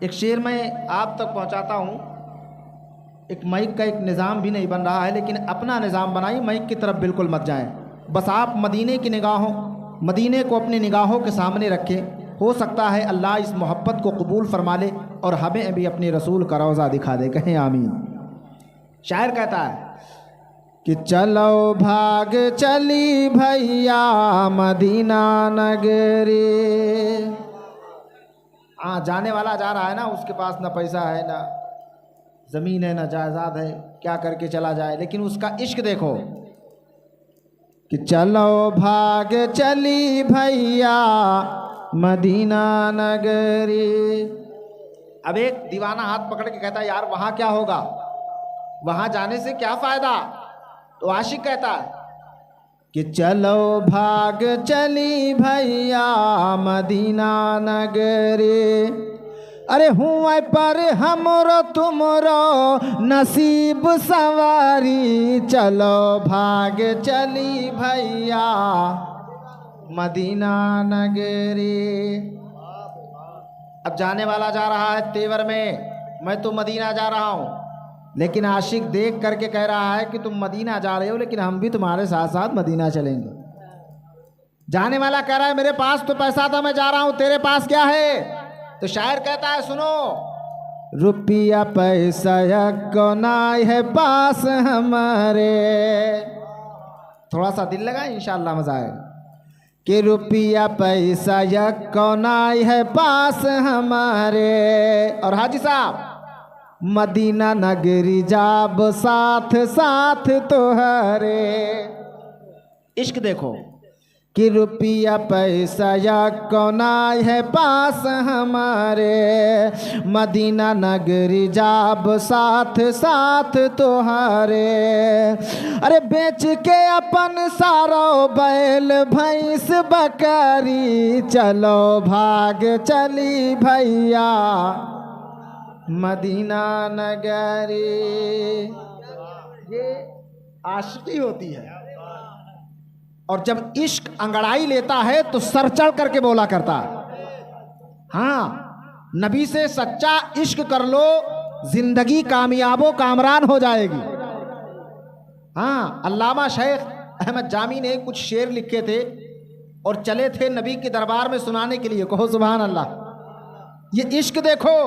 एक शेर मैं आप तक पहुंचाता हूं। एक माइक का एक निज़ाम भी नहीं बन रहा है, लेकिन अपना निज़ाम बनाइए, माइक की तरफ बिल्कुल मत जाएं। बस आप मदीने की निगाहों, मदीने को अपनी निगाहों के सामने रखें। हो सकता है अल्लाह इस मोहब्बत को कबूल फरमा ले और हमें भी अपने रसूल का रोज़ा दिखा दे। कहें आमीन। शायर कहता है कि चलो भाग चली भैया मदीना नगरी। हाँ, जाने वाला जा रहा है ना, उसके पास ना पैसा है, ना ज़मीन है, ना जायदाद है, क्या करके चला जाए, लेकिन उसका इश्क देखो कि चलो भाग चली भैया मदीना नगरी। अब एक दीवाना हाथ पकड़ के कहता है यार वहाँ क्या होगा, वहाँ जाने से क्या फ़ायदा। तो आशिक कहता है कि चलो भाग चली भैया मदीना नगरी। अरे हुआ पर हमरो तुमरो नसीब सवारी, चलो भाग चली भैया मदीना नगरी। अब जाने वाला जा रहा है तेवर में, मैं तो मदीना जा रहा हूँ, लेकिन आशिक देख करके कह रहा है कि तुम मदीना जा रहे हो, लेकिन हम भी तुम्हारे साथ साथ मदीना चलेंगे। जाने वाला कह रहा है मेरे पास तो पैसा था, मैं जा रहा हूं, तेरे पास क्या है। तो शायर कहता है सुनो, रुपया पैसा को नाई है पास हमारे। थोड़ा सा दिल लगा, इंशाअल्लाह मजा आएगा। कि रुपया पैसा को नाई है पास हमारे, और हाजी साहब मदीना नगरी जाब साथ साथ तोहरे। इश्क देखो कि रुपया पैसा या कोनाई है पास हमारे, मदीना नगरी जाब साथ साथ तोहरे। अरे बेच के अपन सारो बैल भैंस बकरी, चलो भाग चली भैया मदीना नगरी। ये आशिकी होती है, और जब इश्क अंगड़ाई लेता है तो सर चढ़ करके बोला करता है। हाँ, नबी से सच्चा इश्क कर लो, जिंदगी कामयाबो कामरान हो जाएगी। हाँ, अल्लामा शेख अहमद जामी ने कुछ शेर लिखे थे और चले थे नबी के दरबार में सुनाने के लिए। कहो सुभान अल्लाह। ये इश्क देखो,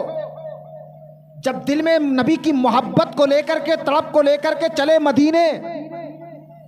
जब दिल में नबी की मोहब्बत को लेकर के, तड़प को लेकर के चले मदीने,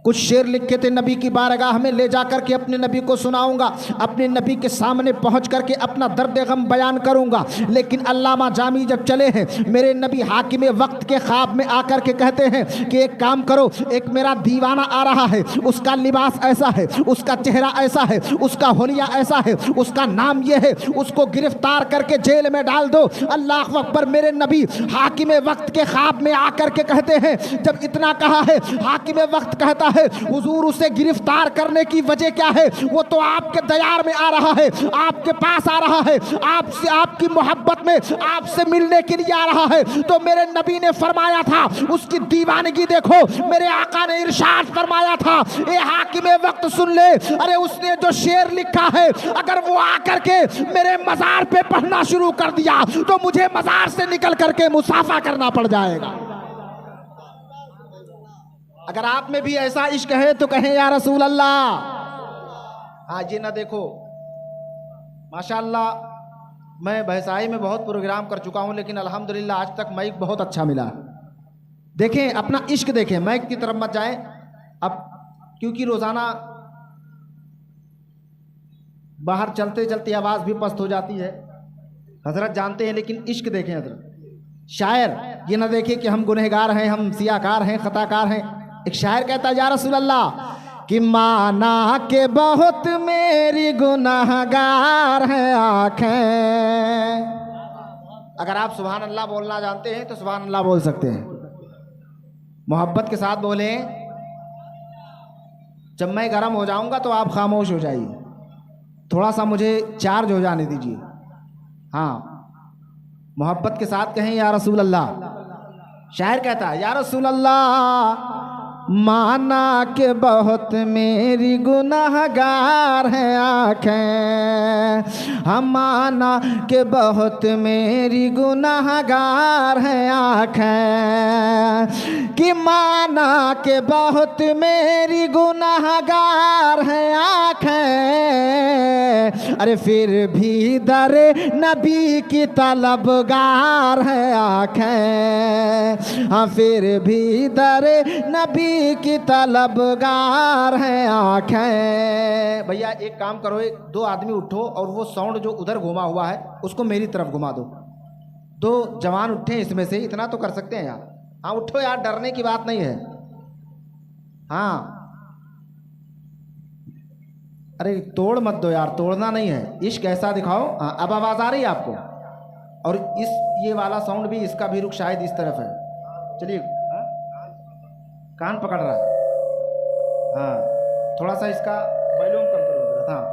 कुछ शेर लिखे थे नबी की बारगाह में ले जाकर के अपने नबी को सुनाऊंगा, अपने नबी के सामने पहुंच करके अपना दर्द गम बयान करूंगा। लेकिन अल्लामा जामी जब चले हैं, मेरे नबी हाकिम वक्त के ख्वाब में आकर के कहते हैं कि एक काम करो, एक मेरा दीवाना आ रहा है, उसका लिबास ऐसा है, उसका चेहरा ऐसा है, उसका होलिया ऐसा है, उसका नाम यह है, उसको गिरफ्तार करके जेल में डाल दो। अल्लाह अकबर। मेरे नबी हाकिम वक्त के ख्वाब में आकर के कहते हैं, जब इतना कहा है, हाकिम वक्त कहता है हुजूर उसे गिरफ्तार करने की वजह क्या है, वो तो आपके दयार में आ रहा है, आपके पास आ रहा है, आपसे, आपकी मोहब्बत में आपसे मिलने के लिए आ रहा है। तो मेरे नबी ने फरमाया था, उसकी दीवानगी देखो, मेरे आका ने इरशाद फरमाया था, ए हाकिम वक्त सुन ले, अरे उसने जो शेर लिखा है, अगर वो आकर के मेरे मजार पे पढ़ना शुरू कर दिया तो मुझे मजार से निकल करके मुसाफा करना पड़ जाएगा। अगर आप में भी ऐसा इश्क है तो कहें या रसूल अल्लाह। आज ये ना देखो, माशाअल्लाह मैं भैंसाई में बहुत प्रोग्राम कर चुका हूं, लेकिन अल्हम्दुलिल्लाह आज तक माइक बहुत अच्छा मिला। देखें अपना इश्क देखें, माइक की तरफ मत जाएं अब, क्योंकि रोजाना बाहर चलते चलते आवाज भी पस्त हो जाती है, हजरत जानते हैं। लेकिन इश्क देखें हजरत। शायर ये ना देखें कि हम गुनहगार हैं, हम सियाकार हैं, खताकार हैं। एक शायर कहता है या रसूल अल्लाह कि माना के बहुत मेरी गुनाहगार है आँखें। अगर आप सुभान अल्लाह बोलना जानते हैं तो सुभान अल्लाह बोल सकते हैं, मोहब्बत के साथ बोलें। जब मैं गर्म हो जाऊंगा तो आप खामोश हो जाइए, थोड़ा सा मुझे चार्ज हो जाने दीजिए। हाँ, मोहब्बत के साथ कहें या रसूल अल्लाह। शायर कहता है या रसूल अल्लाह माना कि बहुत मेरी गुनाहगार है आँखें, हम माना कि बहुत मेरी गुनाहगार है आँखें, कि माना कि बहुत मेरी गुनाहगार है आँखें, अरे फिर भी दरे नबी की तलबगार है आँखें, हाँ फिर भी दरे नबी की तलबगार है आँखें। भैया एक काम करो, एक दो आदमी उठो और वो साउंड जो उधर घुमा हुआ है उसको मेरी तरफ घुमा दो। दो जवान उठे इसमें से, इतना तो कर सकते हैं यार। हाँ उठो यार, डरने की बात नहीं है। हाँ अरे तोड़ मत दो यार, तोड़ना नहीं है, इश्क ऐसा दिखाओ। हाँ अब आवाज़ आ रही है आपको? और इस ये वाला साउंड भी, इसका भी रुख शायद इस तरफ है। चलिए कान पकड़ रहा है। हाँ थोड़ा सा इसका वॉल्यूम कम करो। हाँ